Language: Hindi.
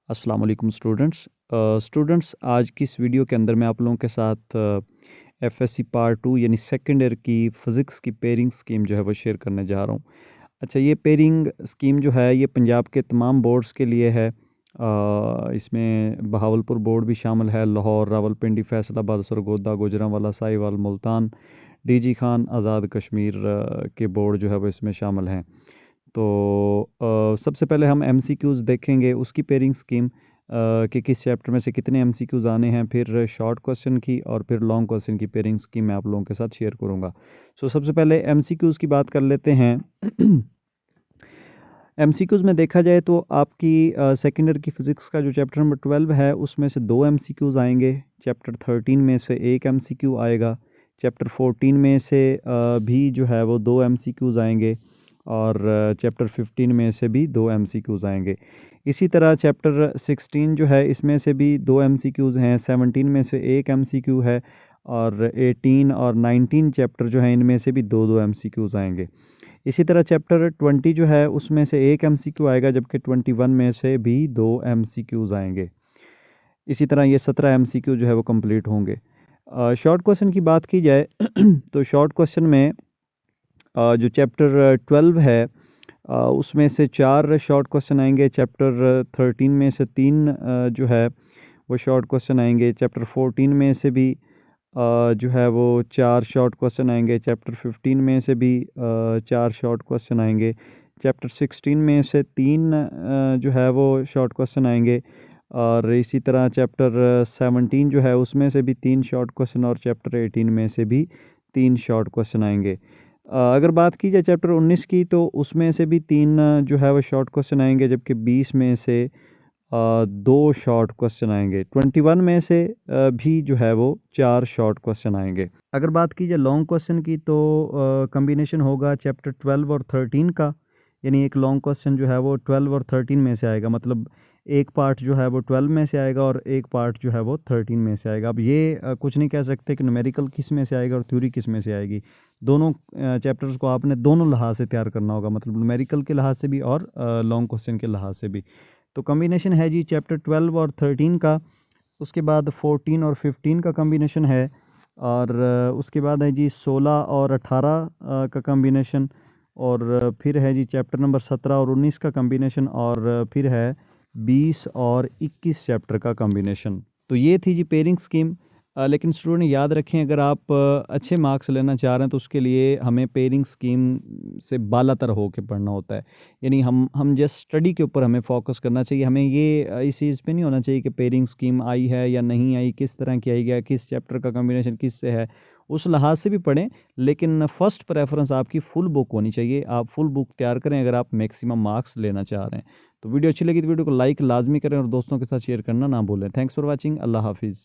अस्सलाम वालेकुम स्टूडेंट्स आज की इस वीडियो के अंदर मैं आप लोगों के साथ एफएससी पार्ट 2 यानी सेकंड ईयर की फ़िज़िक्स की पेयरिंग स्कीम जो है वो शेयर करने जा रहा हूँ। अच्छा, ये पेयरिंग स्कीम जो है ये पंजाब के तमाम बोर्ड्स के लिए है। इसमें बहावलपुर बोर्ड भी शामिल है, लाहौर, रावलपिंडी, फैसलाबाद, सरगोदा, गुजरांवाला, साहिवाल, मुल्तान, डीजी खान, आज़ाद कश्मीर के बोर्ड जो है वो इसमें शामिल हैं। तो सबसे पहले हम एमसीक्यूज़ देखेंगे उसकी पेयरिंग स्कीम कि किस चैप्टर में से कितने एमसीक्यूज़ आने हैं, फिर शॉर्ट क्वेश्चन की और फिर लॉन्ग क्वेश्चन की पेयरिंग स्कीम मैं आप लोगों के साथ शेयर करूँगा। सबसे पहले एमसीक्यूज़ की बात कर लेते हैं। एमसीक्यूज़ में देखा जाए तो आपकी सेकेंड ईयर की फ़िज़िक्स का जो चैप्टर नंबर 12 है उसमें से 2 एमसीक्यूज़ आएंगे, चैप्टर 13 में से 1 एमसीक्यू आएगा, चैप्टर 14 में से भी जो है वो 2 एमसीक्यूज़ आएंगे और चैप्टर 15 में से भी 2 एमसीक्यूज़ आएंगे। इसी तरह चैप्टर 16 जो है इसमें से भी 2 एमसीक्यूज़ हैं, 17 में से 1 एमसीक्यू है और 18 और 19 चैप्टर जो है इनमें से भी 2-2 एमसीक्यूज़ आएंगे। इसी तरह चैप्टर 20 जो है उसमें से 1 एमसीक्यू आएगा, जबकि 21 में से भी 2 एमसीक्यूज़ आएंगे। इसी तरह ये 17 एमसीक्यू जो है वो कंप्लीट होंगे। शॉर्ट क्वेश्चन की बात की जाए तो शॉर्ट क्वेश्चन में जो चैप्टर 12 है उसमें से 4 शॉर्ट क्वेश्चन आएंगे, चैप्टर 13 में से 3 जो है वो शॉर्ट क्वेश्चन आएंगे, चैप्टर 14 में से भी जो है वो 4 शॉर्ट क्वेश्चन आएंगे, चैप्टर 15 में से भी 4 शॉर्ट क्वेश्चन आएंगे, चैप्टर 16 में से 3 जो है वो शॉर्ट क्वेश्चन आएंगे और इसी तरह चैप्टर 17 जो है उसमें से भी 3 शॉर्ट क्वेश्चन और चैप्टर 18 में से भी 3 शॉर्ट क्वेश्चन आएंगे। अगर बात की जाए चैप्टर 19 की तो उसमें से भी 3 जो है वो शॉर्ट क्वेश्चन आएंगे, जबकि 20 में से 2 शॉर्ट क्वेश्चन आएंगे, 21 में से भी जो है वो 4 शॉर्ट क्वेश्चन आएंगे। अगर बात की जाए लॉन्ग क्वेश्चन की तो कॉम्बिनेशन होगा चैप्टर 12 और 13 का, यानी एक लॉन्ग क्वेश्चन जो है वो 12 और 13 में से आएगा, मतलब एक पार्ट जो है वो 12 में से आएगा और एक पार्ट जो है वो 13 में से आएगा। अब ये कुछ नहीं कह सकते कि न्यूमेरिकल किस में से आएगा और थ्योरी किस में से आएगी। दोनों चैप्टर्स को आपने दोनों लिहाज से तैयार करना होगा, मतलब न्यूमेरिकल के लिहाज से भी और लॉन्ग क्वेश्चन के लिहाज से भी। तो कॉम्बिनेशन है जी चैप्टर 12 और 13 का, उसके बाद 14 और 15 का कॉम्बिनेशन है और उसके बाद है जी 16 और 18 का कॉम्बिनेशन और फिर है जी चैप्टर नंबर 17 और 19 का कॉम्बिनेशन और फिर है 20 और 21 चैप्टर का कॉम्बिनेशन। तो ये थी जी पेयरिंग स्कीम। लेकिन स्टूडेंट याद रखें, अगर आप अच्छे मार्क्स लेना चाह रहे हैं तो उसके लिए हमें पेयरिंग स्कीम से बालातर होकर पढ़ना होता है। यानी हम जस्ट स्टडी के ऊपर हमें फोकस करना चाहिए। हमें ये इस चीज़ पे नहीं होना चाहिए कि पेयरिंग स्कीम आई है या नहीं आई, किस तरह की आई है, किस चैप्टर का कॉम्बिनेशन किस से है, उस लिहाज से भी पढ़ें। लेकिन फ़र्स्ट प्रेफरेंस आपकी फुल बुक होनी चाहिए। आप फुल बुक तैयार करें अगर आप मैक्सिमम मार्क्स लेना चाह रहे हैं। तो वीडियो अच्छी लगी तो वीडियो को लाइक लाजमी करें और दोस्तों के साथ शेयर करना ना भूलें। Thanks for watching. अल्लाह हाफिज़।